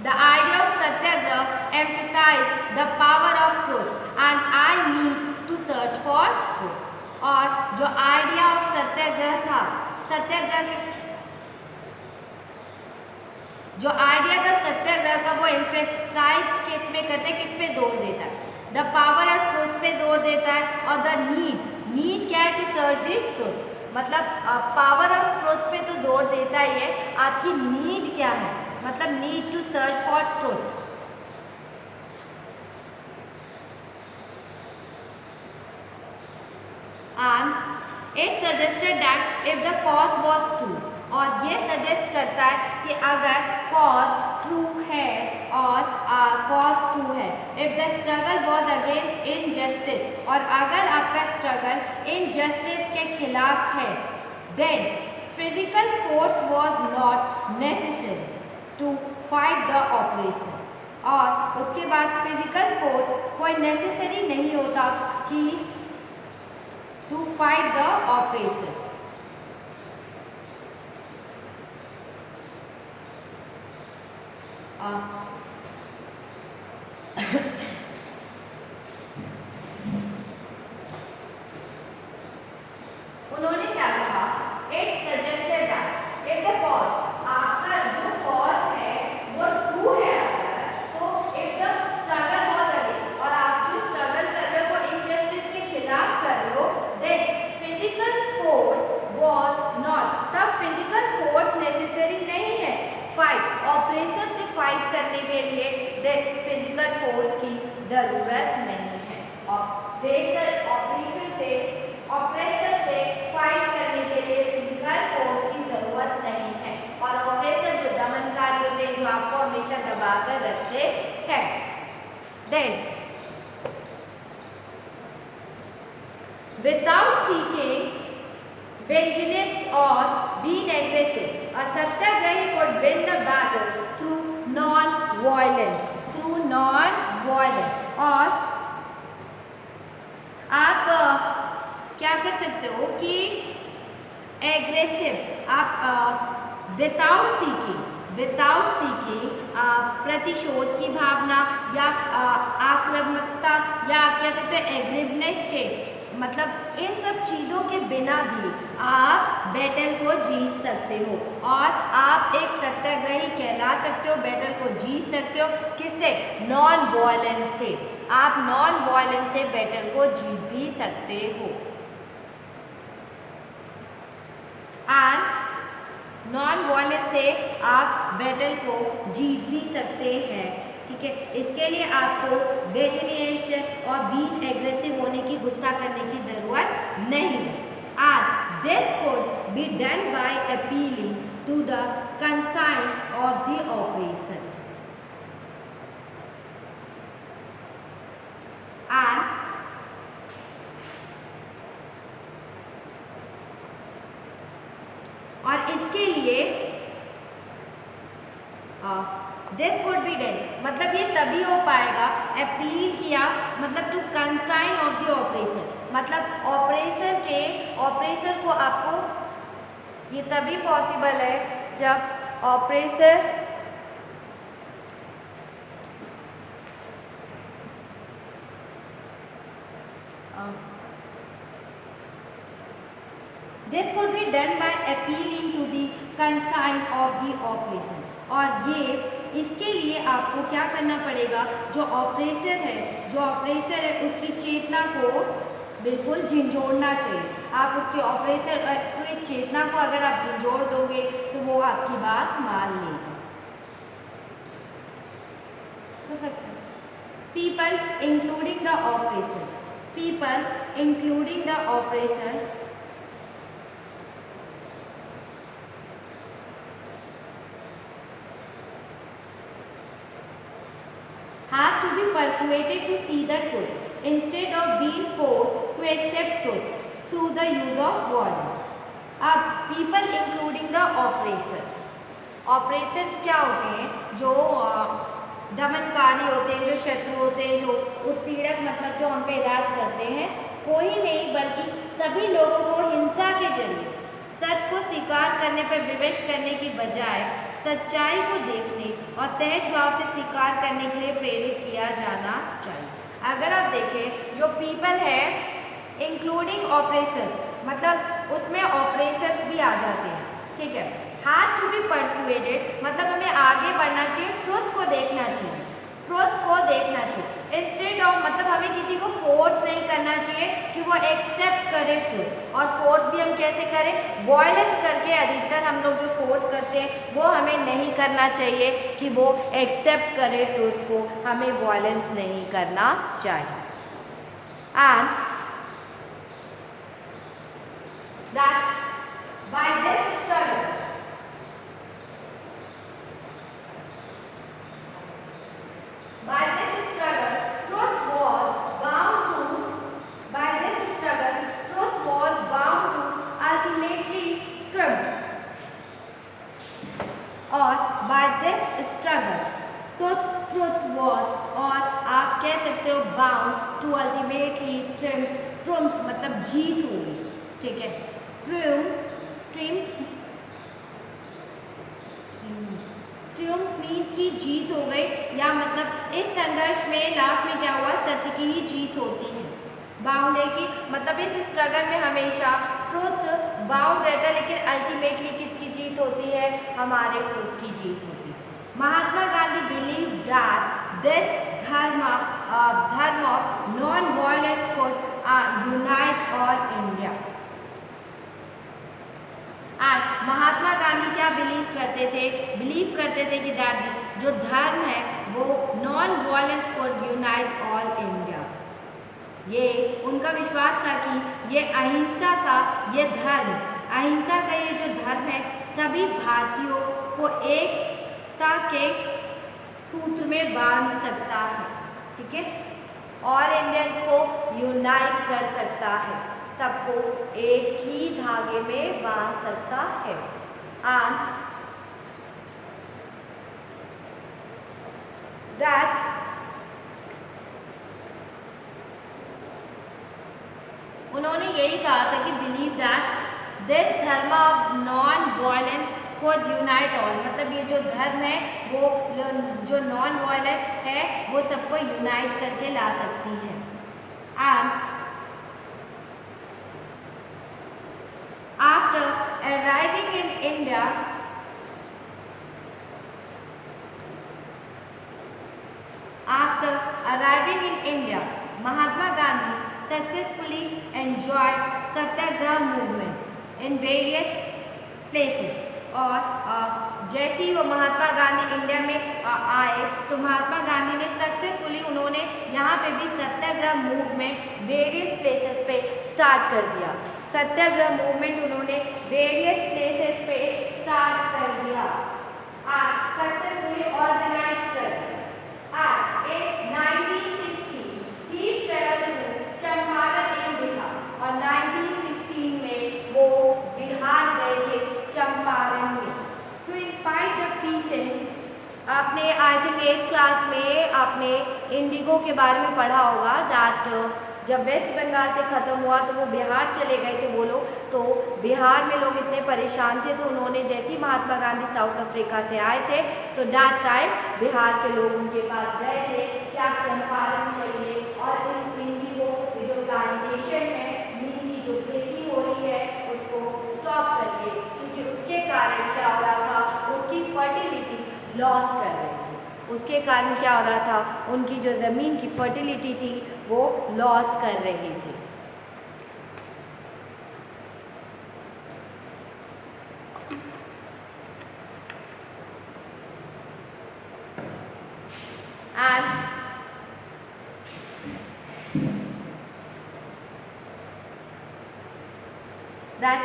the idea of satyagrah emphasized the power of truth and I need to search for truth। और जो आइडिया ऑफ सत्याग्रह था, जो आइडिया था सत्याग्रह का वो एम्फेसाइज किस में करते हैं? किस पे जोर देता है? द पावर ऑफ ट्रुथ पे जोर देता है। और द नीड क्या है? To search the truth. मतलब पावर ऑफ ट्रुथ पे तो जोर देता ही है, आपकी नीड क्या है? मतलब need to search for truth. And it suggested that if the cause was true. और ये सजेस्ट करता है कि अगर कॉज ट्रू है और कॉज ट्रू है, if the struggle was against injustice, और अगर आपका स्ट्रगल इनजस्टिस के खिलाफ है, then physical force was not necessary to fight the operation. और उसके बाद फिजिकल फोर्स कोई नेसेसरी नहीं होता कि टू फाइट द ऑपरेशन। उन्होंने क्या कहा? It suggested that if the cause, आपका जो कॉज है वो ट्रू है तो if the struggle was against, और आप जो स्ट्रगल कर रहे हो वो इनजस्टिस के खिलाफ कर रहे हो, then physical force was not, तब फिजिकल फोर्स नेसेसरी नहीं है फाइट ऑपरेशन से फाइट करने के लिए, देन फिजिकल फोर्स की जरूरत नहीं है। ऑपरेशन से फाइट करने के लिए फिजिकल फोर्स की जरूरत नहीं है। और ऑपरेशन जो दमनकारी होते हैं, जो आपको हमेशा दबाकर रखते हैं। Then without seeking vengeance or being aggressive, a satyagrahi could win the battle through non-violence। और आप क्या कर सकते हो कि एग्रेसिव, आप विदाउट सीकिंग प्रतिशोध की भावना या आक्रामकता या आप कह सकते हो एग्रेसिवनेस के, मतलब इन सब चीज़ों के बिना भी आप बैटल को जीत सकते हो और आप एक सत्याग्रही कहला सकते हो, बैटल को जीत सकते हो। किससे? नॉन वायलेंस से। आप नॉन वायलेंस से बैटल को जीत भी सकते हो। एंड नॉन वायलेंस से आप बैटल को जीत भी सकते हैं। ठीक है, इसके लिए आपको वेजिनियस और बीन एग्रेसिव होने की, गुस्सा करने की जरूरत नहीं। And this could be done by appealing to the consigned of the operation. And और इसके लिए दिस कुड बी डन, मतलब ये तभी हो पाएगा, अपील किया मतलब to consign of the operation, मतलब ऑपरेशन को आपको ये तभी पॉसिबल है जब operation This could be done by appealing to the consent of the operation। और ये इसके लिए आपको क्या करना पड़ेगा, जो ऑपरेशन है उसकी चेतना को बिल्कुल झिंझोड़ना चाहिए। आप उसके ऑपरेशन की चेतना को अगर आप झिंझोड़ दोगे तो वो आपकी बात मान लेगा। हो सकता है people including the operation have to be persuaded to see the truth instead of being forced to accept truth through the use of violence। अब people including the ऑपरेशंस क्या होते हैं, जो दमनकारी होते हैं, जो शत्रु होते हैं, जो उत्पीड़क मतलब जो हम पे राज करते हैं, कोई नहीं बल्कि सभी लोगों को हिंसा के जरिए सत्य को स्वीकार करने पर विवश करने की बजाय सच्चाई को देखने और सहज भाव से स्वीकार करने के लिए प्रेरित किया जाना चाहिए। अगर आप देखें जो पीपल है इंक्लूडिंग ऑपरेशन, मतलब उसमें ऑपरेशंस भी आ जाते हैं। ठीक है, हैड टू बी परसुएडेड मतलब हमें आगे बढ़ना चाहिए, ट्रुथ को देखना चाहिए, इंस्टेड ऑफ मतलब हमें किसी को फोर्स नहीं करना चाहिए कि वो एक्सेप्ट करे ट्रुथ। और फोर्स भी हम कैसे करें, वॉयलेंस करके। अधिकतर हम लोग जो फोर्स करते हैं वो हमें नहीं करना चाहिए कि वो एक्सेप्ट करे ट्रुथ को, हमें वॉयलेंस नहीं करना चाहिए। And that by this struggle truth was bound to ultimately triumph। और by this struggle truth was, और आप कह सकते हो bound to ultimately triumph मतलब जीत होगी। ठीक है, ट्रियम्फ मीन्स की जीत हो गई, या मतलब इस संघर्ष में लास्ट में क्या हुआ, सत्य की ही जीत होती है। बाउंड है कि मतलब इस स्ट्रगल में हमेशा ट्रुथ बाउंड रहता है, लेकिन अल्टीमेटली किसकी जीत होती है, हमारे ट्रुथ की जीत होती है। Mahatma Gandhi believe that this dharma of non violence could unite all India. Mahatma Gandhi क्या बिलीव करते थे कि जो धर्म है वो non violence could unite all India. ये उनका विश्वास था कि ये अहिंसा का ये जो धर्म है सभी भारतीयों को एकता के सूत्र में बांध सकता है। ठीक है, और इंडियंस को यूनाइट कर सकता है, सबको एक ही धागे में बांध सकता है। एंड दैट उन्होंने यही कहा था कि believe that this dharma of non violence could unite all, मतलब ये जो धर्म है वो जो नॉन वायलेंस है वो सबको यूनाइट करके ला सकती है। And after arriving in India, Mahatma Gandhi successfully enjoyed Satyagraha movement in various places। और जैसे ही वो महात्मा गांधी इंडिया में आए तो महात्मा गांधी ने सक्सेसफुली उन्होंने यहाँ पे भी सत्याग्रह मूवमेंट वेरियस प्लेसेस पे स्टार्ट कर दिया। सत्याग्रह मूवमेंट उन्होंने वेरियस प्लेसेस पे स्टार्ट कर दिया और सक्सेसफुली ऑर्गेनाइज कर दिया। in 1916 he traveled to Champaran in Bihar, और 1916 में वो बिहार गए थे चंपारण में। To inspire the peasants, आपने आई थिंक 8th क्लास में आपने इंडिगो के बारे में पढ़ा होगा। दैट जब वेस्ट बंगाल से ख़त्म हुआ तो वो बिहार चले गए थे वो लोग। तो बिहार में लोग इतने परेशान थे तो उन्होंने जैसे ही महात्मा गांधी साउथ अफ्रीका से आए थे तो दैट टाइम बिहार के लोग उनके पास गए थे कि आप चंपारण चाहिए और इस इंडिगो जो प्लांटेशन है, नीम की जो खेती हो रही है उसको स्टॉप करिए, क्योंकि उसके कारण क्या हो रहा था, उनकी फर्टिलिटी लॉस कर रही थी। उसके कारण क्या हो रहा था, उनकी जो ज़मीन की फर्टिलिटी थी वो लॉस कर रही थी। And that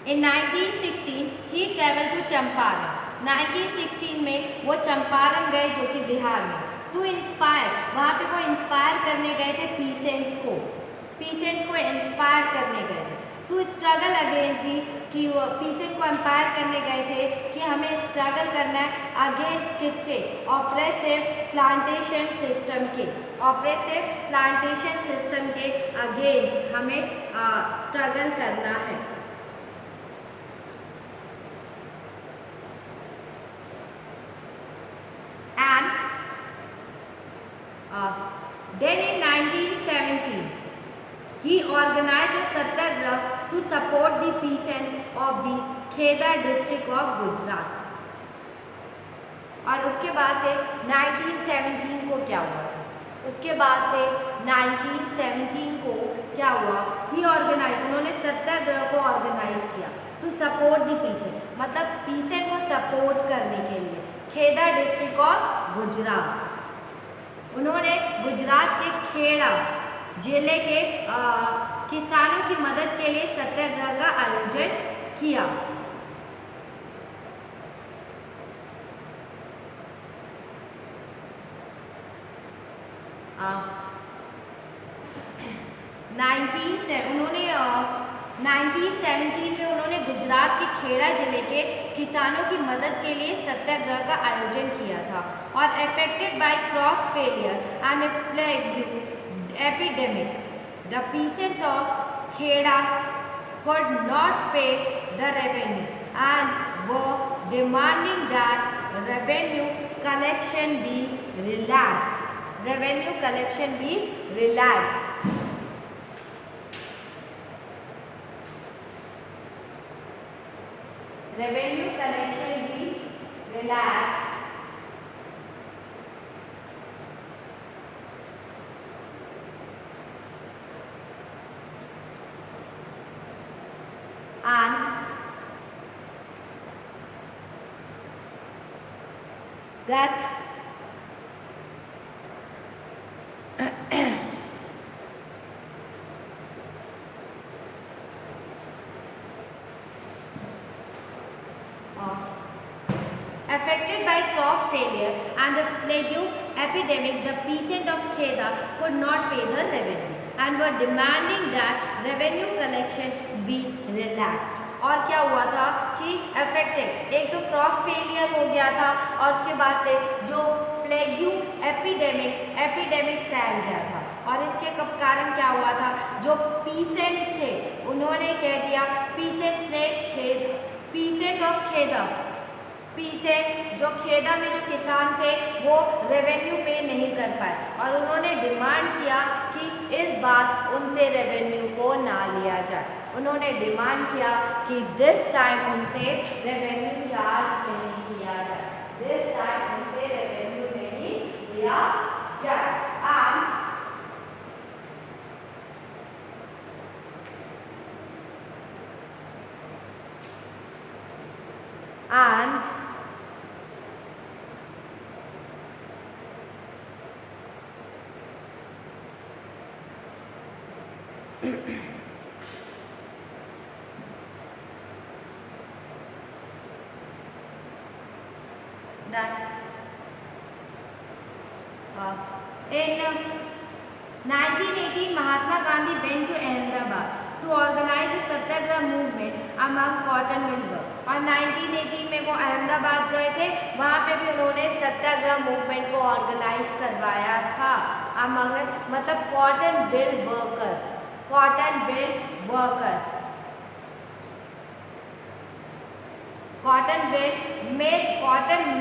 in 1916 he traveled to Champaran. 1916 में वो चंपारण गए जो कि बिहार में। टू इंस्पायर, वहाँ पे वो इंस्पायर करने गए थे पीसेंट्स को इंस्पायर करने गए थे। टू स्ट्रगल अगेंस्ट दी, कि वो पीसेंट को एम्पायर करने गए थे कि हमें स्ट्रगल करना है अगेंस्ट किसके, ऑपरेसिव प्लांटेशन सिस्टम के, ऑपरेसिव प्लांटेशन सिस्टम के अगेंस्ट हमें स्ट्रगल करना है। Then in 1917 he organized a satyagraha to support the peasants of the Kheda district of Gujarat. और उसके बाद से 1917 को क्या हुआ, उसके बाद से 1917 को क्या हुआ, ही ऑर्गेनाइज, उन्होंने सत्याग्रह को ऑर्गेनाइज किया टू सपोर्ट दी पीसेंट, मतलब पीसेंट को सपोर्ट करने के लिए। खेदा डिस्ट्रिक्ट ऑफ गुजरात, उन्होंने गुजरात के खेड़ा जिले के किसानों की मदद के लिए सत्याग्रह का आयोजन किया। उन्होंने 1917 में उन्होंने गुजरात के खेड़ा जिले के किसानों की मदद के लिए सत्याग्रह का आयोजन किया था। और affected by crop failure and plague epidemic, the peasants of Kheda could not pay the revenue and were demanding that revenue collection be relaxed. Revenue collection be relaxed. Revenue collection be relaxed. And that affected by crop failure and the plague epidemic, the peasants of Kheda could not pay the revenue and were demanding that revenue collection be relaxed. और क्या हुआ था कि अफेक्टेड, एक तो क्रॉप फेलियर हो गया था और उसके बाद से जो प्लेग्यू एपिडेमिक फैल गया था। और इसके कारण क्या हुआ था, जो पीसेंट्स थे उन्होंने कह दिया, पीसेंट ऑफ खेदा पीसेंट जो खेदा में जो किसान थे वो रेवेन्यू पे नहीं कर पाए और उन्होंने डिमांड किया कि इस बार उनसे रेवेन्यू को ना लिया जाए। उन्होंने डिमांड किया कि दिस टाइम उनसे रेवेन्यू चार्ज नहीं किया जाए, दिस टाइम उनसे रेवेन्यू नहीं लिया जाए। And that in 1918 Mahatma Gandhi went to Ahmedabad to organize a satyagraha movement among cotton mill workers और 1918 में वो अहमदाबाद गए थे, वहाँ पे भी उन्होंने सत्याग्रह मूवमेंट को ऑर्गेनाइज करवाया था अमंग मतलब cotton mill workers, cotton mill workers, cotton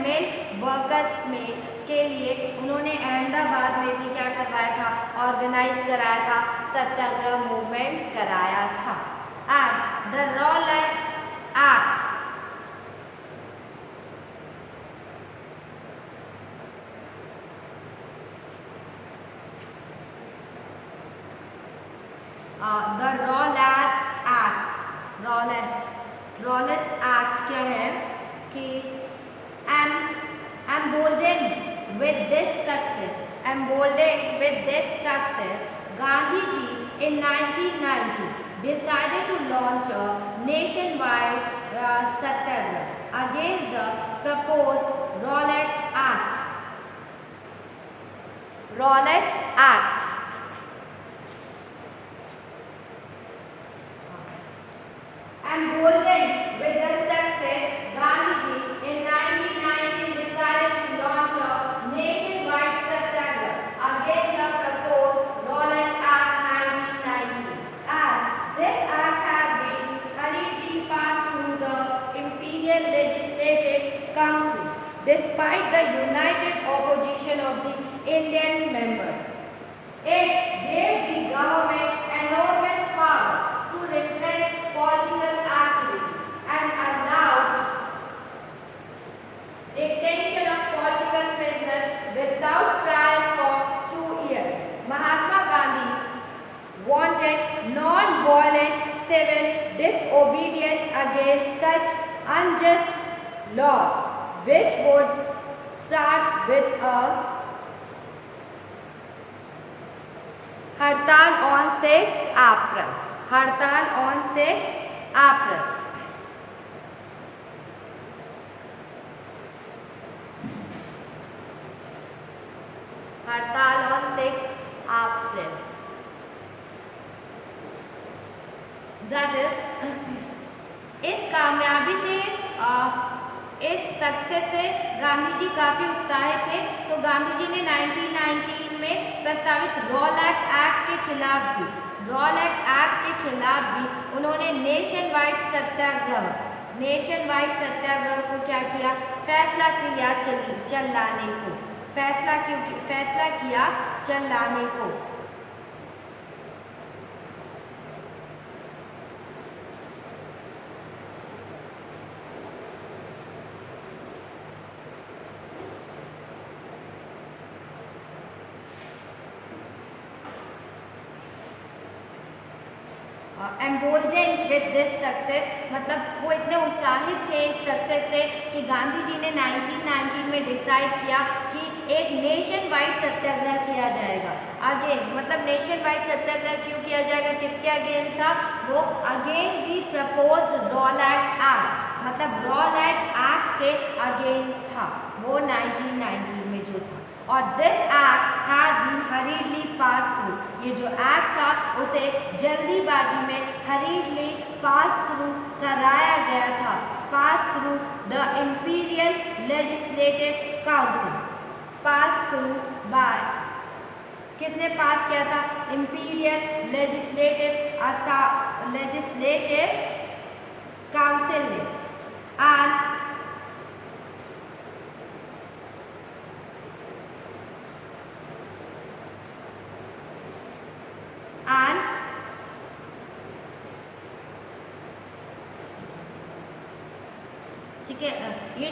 mill workers में के लिए उन्होंने अहमदाबाद में भी क्या करवाया था, ऑर्गेनाइज कराया था, सत्याग्रह मूवमेंट कराया था। And the Rowlatt act Rowlatt act क्या है कि emboldened with this success, Gandhi ji in 1990 decided to launch a nationwide satyagraha against the proposed Rowlatt Act. Emboldened with the success, Gandhi ji in 1919 decided to launch a nationwide satyagraha against the proposed Rowlatt Act 1990. And this act had been hurriedly passed through the Imperial Legislative Council despite the united opposition of the Indian members. It gave the government enormous power to repress political activity and allowed detention of political prisoners without trial for 2 years. Mahatma Gandhi wanted non-violent civil disobedience against such unjust laws, which would start with a हड़ताल on 6 April. हड़ताल on 6 April. हड़ताल on 6 April. That is, इस कामयाबी से इस सक्सेस से गांधी जी काफ़ी उत्साहित थे, तो गांधी जी ने 1919 में प्रस्तावित रॉलेट एक्ट के खिलाफ भी उन्होंने नेशन वाइड सत्याग्रह को क्या किया, फैसला किया चलाने को। एम्बोल्डेंड विद दिस सक्सेस मतलब वो इतने उत्साहित थे इस सक्सेस से कि गांधी जी ने 1919 में डिसाइड किया कि एक नेशन वाइड सत्याग्रह किया जाएगा। अगेन मतलब नेशन वाइड सत्याग्रह क्यों किया जाएगा, किसके अगेंस्ट था, वो against the proposed Rowlatt Act मतलब रॉलेट एक्ट के अगेंस्ट था वो 1919 में जो था। और this act has been hurriedly pass through, ये जो एक्ट था उसे जल्दीबाजी में हरीडली पास थ्रू कराया गया था, pass through the imperial legislative council, pass through by, किसने पास किया था, इंपीरियल लेजिस्लेटिव काउंसिल ने।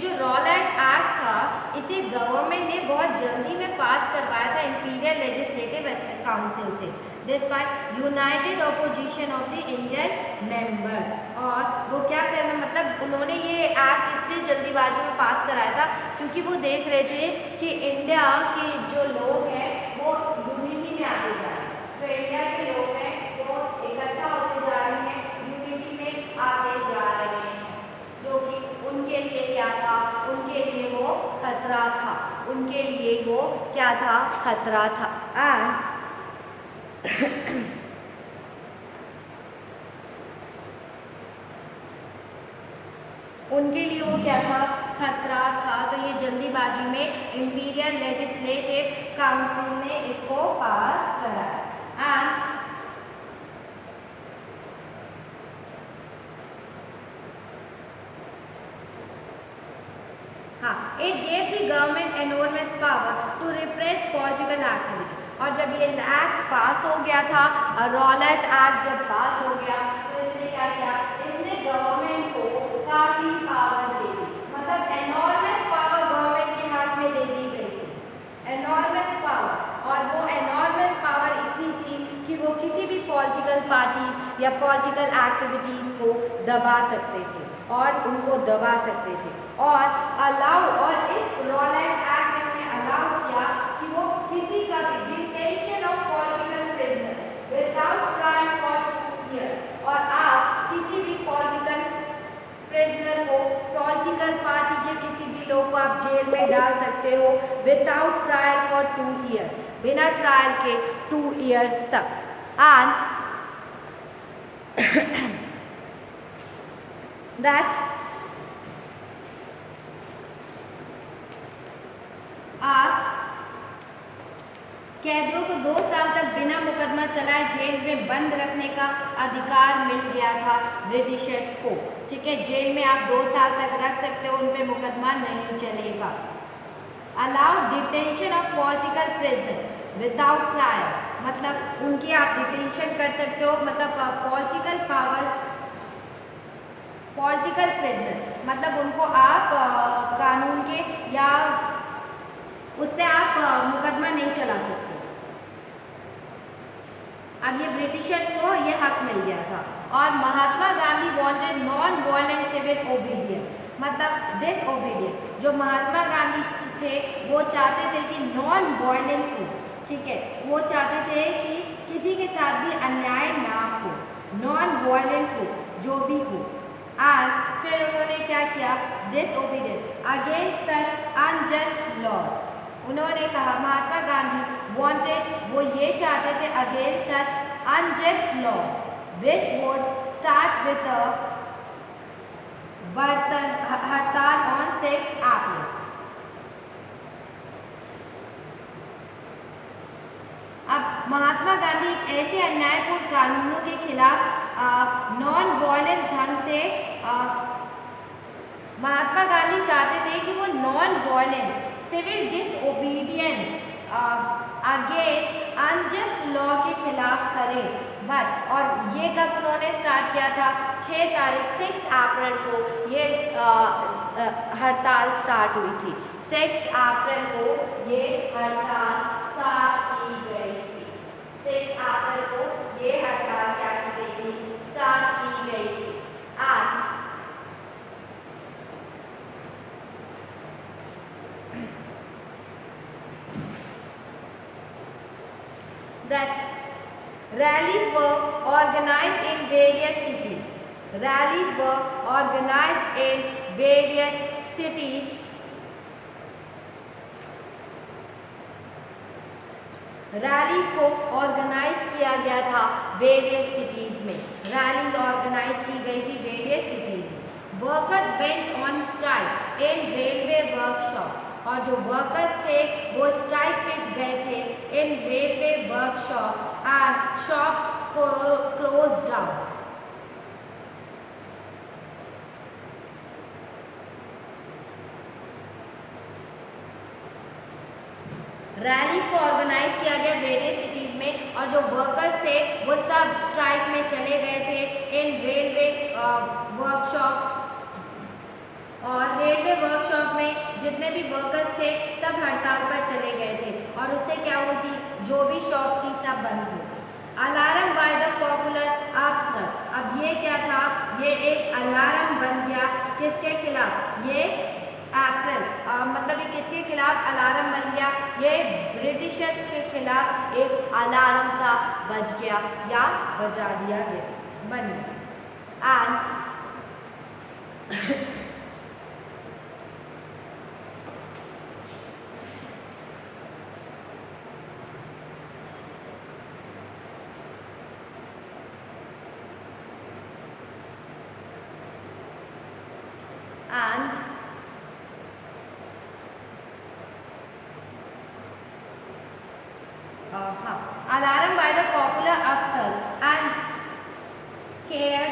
जो रॉलेट एक्ट था इसे गवर्नमेंट ने बहुत जल्दी में पास करवाया था इंपीरियल लेजिस्लेटिव काउंसिल से, despite United opposition of the Indian member. और वो क्या करना, मतलब उन्होंने ये एक्ट इसलिए जल्दीबाजी में पास कराया था क्योंकि वो देख रहे थे कि इंडिया के जो लोग हैं वो यूनिटी में आते जा रहे हैं, जो इंडिया के लोग हैं वो इकट्ठा होते जा रहे हैं, यूनिटी में आते जा रहे हैं, जो कि उनके लिए क्या था, उनके लिए वो खतरा था, उनके लिए वो क्या था, खतरा था। एंड उनके लिए वो क्या था, खतरा था। तो ये जल्दीबाजी में इंपीरियल लेजिस्लेटिव काउंसिल ने इसको पास कराया। एंड हाँ, it gave the government enormous power to repress political activity. और जब ये एक्ट पास हो गया था, रॉलेट एक्ट जब पास हो गया तो इसने क्या किया, इसने गवर्नमेंट को काफी पावर दे दी, मतलब एनोर्मस पावर गवर्नमेंट के हाथ में दे दी गई थी, एनोर्मस पावर। और वो एनोर्मस पावर इतनी थी कि वो किसी भी पॉलिटिकल पार्टी या पॉलिटिकल एक्टिविटीज को दबा सकते थे और उनको दबा सकते थे। और अलाउ, और इस रॉलेट एक्ट ने अलाउ किया कि वो किसी का भी detention of political prisoner without trial for 2 years, और आप किसी भी पॉलिटिकल प्रिजनर को, पॉलिटिकल पार्टी के किसी भी लोग को आप जेल में डाल सकते हो विदाउट ट्रायल फॉर 2 years, बिना ट्रायल के 2 years तक। एंड दैट आप कैदियों को 2 साल तक बिना मुकदमा चलाए जेल में बंद रखने का अधिकार मिल गया था ब्रिटिशर्स को। ठीक है, जेल में आप 2 साल तक रख सकते हो, उन पे मुकदमा नहीं चलेगा। Allow detention of political prisoner without trial, मतलब उनकी आप डिटेंशन कर सकते हो, मतलब पॉलिटिकल पावर, पॉलिटिकल प्रिजनर मतलब उनको आप कानून के या उस पर आप मुकदमा नहीं चला सकते। अब ये ब्रिटिशर्स को ये हक मिल गया था। और Mahatma Gandhi wanted non violent civil obedience, मतलब डिसओबीडियंस। जो महात्मा गांधी थे वो चाहते थे कि नॉन वायलेंट हो, ठीक है, वो चाहते थे कि किसी के साथ भी अन्याय ना हो, नॉन वायलेंट हो, जो भी हो। और फिर उन्होंने क्या किया, disobedience against such unjust laws. उन्होंने कहा, महात्मा गांधी वांटेड, वो ये चाहते थे against such unjust law which would start with hartal on 6 April. अब महात्मा गांधी ऐसे अन्यायपूर्ण कानूनों के खिलाफ नॉन वायलेंट ढंग से, महात्मा गांधी चाहते थे कि वो non violent civil disobedience against unjust law के खिलाफ करें। बट और ये कब उन्होंने स्टार्ट किया था, 6 तारीख 6 अप्रैल को ये हड़ताल स्टार्ट हुई थी। 6 अप्रैल को ये हड़ताल स्टार्ट की गई थी। 6 अप्रैल को ये हड़ताल क्या की गई थी, स्टार्ट की गई थी। आज that rallies were organized in various cities. Rallies were organized in various cities. Rallies को ऑर्गेनाइज किया गया था वेरियस सिटीज में, रैलीज ऑर्गेनाइज की गई थी वेरियस सिटीज में। Workers went on strike in railway workshop, और जो वर्कर्स थे वो स्ट्राइक पे गए थे in railway workshop and shop close down. Rally को ऑर्गेनाइज किया गया वेरियस सिटीज में, और जो वर्कर्स थे वो सब स्ट्राइक में चले गए थे इन रेलवे वर्कशॉप और रेलवे वर्कशॉप में जितने भी वर्कर्स थे सब हड़ताल पर चले गए थे और उससे क्या हुई थी, जो भी शॉप थी सब बंद हो गई। अलार्म बाय द पॉपुलर अफसर, अब ये क्या था, ये एक अलार्म बन गया किसके खिलाफ, ये अप्रैल मतलब ये किसके खिलाफ अलार्म बन गया, ये ब्रिटिशर्स के खिलाफ एक अलार्म सा बज गया या बजा दिया गया, बन गया। And alarm by the popular upsurge and scared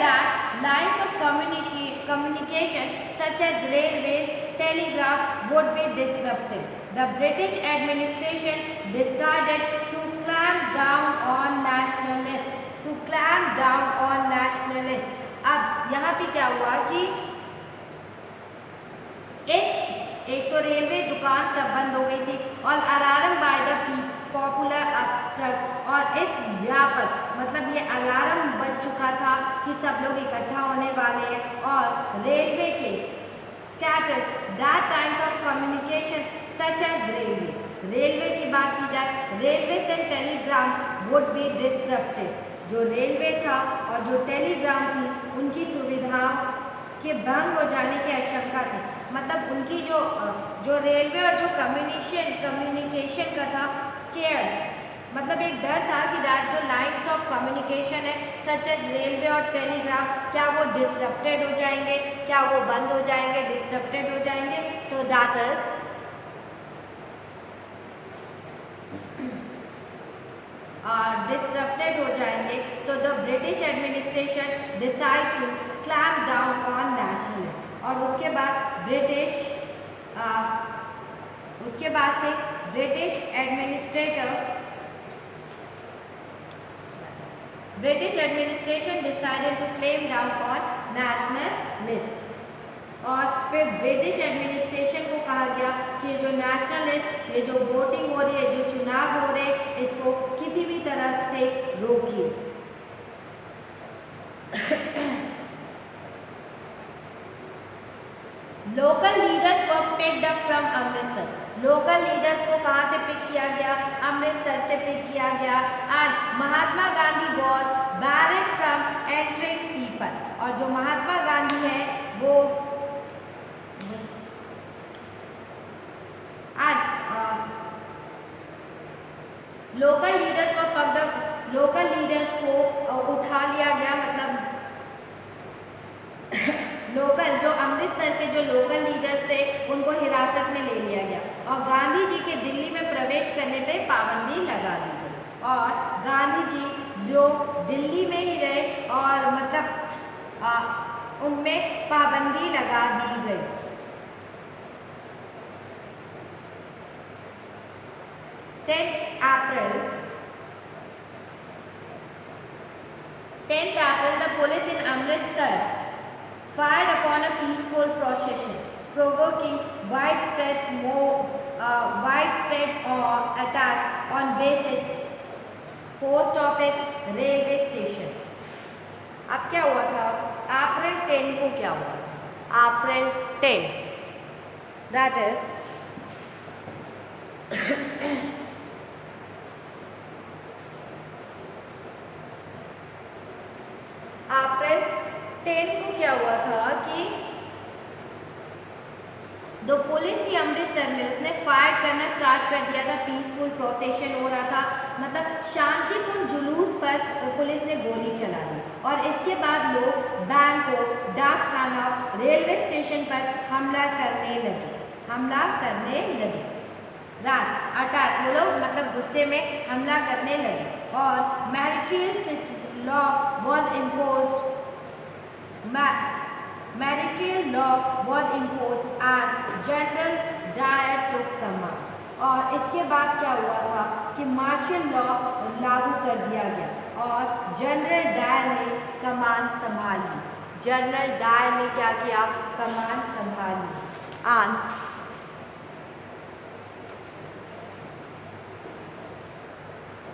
that lines of communication such as railways, telegraph would be disrupted. The British administration decided to clamp down on nationalists. अब यहाँ पे क्या हुआ कि एक तो रेलवे दुकान सब बंद हो गई थी और अलार्म बाय द पॉपुलर अफसर, और इस व्यापक मतलब ये अलार्म बज चुका था कि सब लोग इकट्ठा होने वाले हैं और रेलवे के scattered that times of communication such as railway की बात की जाए, railway and telegram would be disrupted. जो रेलवे था और जो टेलीग्राम थी उनकी सुविधा के भंग हो जाने की आशंका थी, मतलब उनकी जो रेलवे और जो कम्युनिकेशन का था, स्केयर मतलब एक डर था कि दैट जो लाइन्स ऑफ कम्युनिकेशन है सच एज रेलवे और टेलीग्राफ, क्या वो डिसरप्टेड हो जाएंगे, क्या वो बंद हो जाएंगे, डिसरप्टेड हो जाएंगे। तो दैट इज डिसरप्टेड हो जाएंगे। तो the British administration decide to clamp down on nationalist, और उसके बाद से British administration decided to claim down on nationalist, और फिर ब्रिटिश एडमिनिस्ट्रेशन को कहा गया कि जो नेशनलिस्ट, ये जो वोटिंग हो रही है, जो चुनाव हो रहे हैं, इसको किसी भी तरह से रोकिए। लोकल लीडर्स को picked up from Amritsar, local leaders को कहाँ से पिक किया गया, अमृतसर से पिक किया गया। And Mahatma Gandhi was buried from entering people, और जो महात्मा गांधी है वो लोकल लीडर्स को उठा लिया गया, मतलब लोकल जो अमृतसर के जो लोकल लीडर्स थे उनको हिरासत में ले लिया गया और गांधी जी के दिल्ली में प्रवेश करने पे पाबंदी लगा दी गई, और गांधी जी जो दिल्ली में ही रहे और मतलब उनमें पाबंदी लगा दी गई। 10th April, the police in Amritsar fired upon a peaceful procession, provoking widespread attack on bases, post office, railway station. अब क्या हुआ था, अप्रैल 10 को क्या हुआ, अप्रैल 10 दैट इज अप्रैल 10 को क्या हुआ था कि जो पुलिस थी अमृतसर में उसने फायर करना स्टार्ट कर दिया था, पीसफुल प्रोसेशन हो रहा था, मतलब शांतिपूर्ण जुलूस पर पुलिस ने गोली चला दी और इसके बाद लोग बैंकों, डाकखाना, रेलवे स्टेशन पर हमला करने लगे। रात अटैक, वो लोग मतलब गुस्से में हमला करने लगे और marital law was imposed and General Dyer took command. और इसके बाद क्या हुआ था कि मार्शल लॉ लागू कर दिया गया और जनरल डायर ने कमान संभाली। जनरल डायर ने क्या किया? कमान संभाली। एंड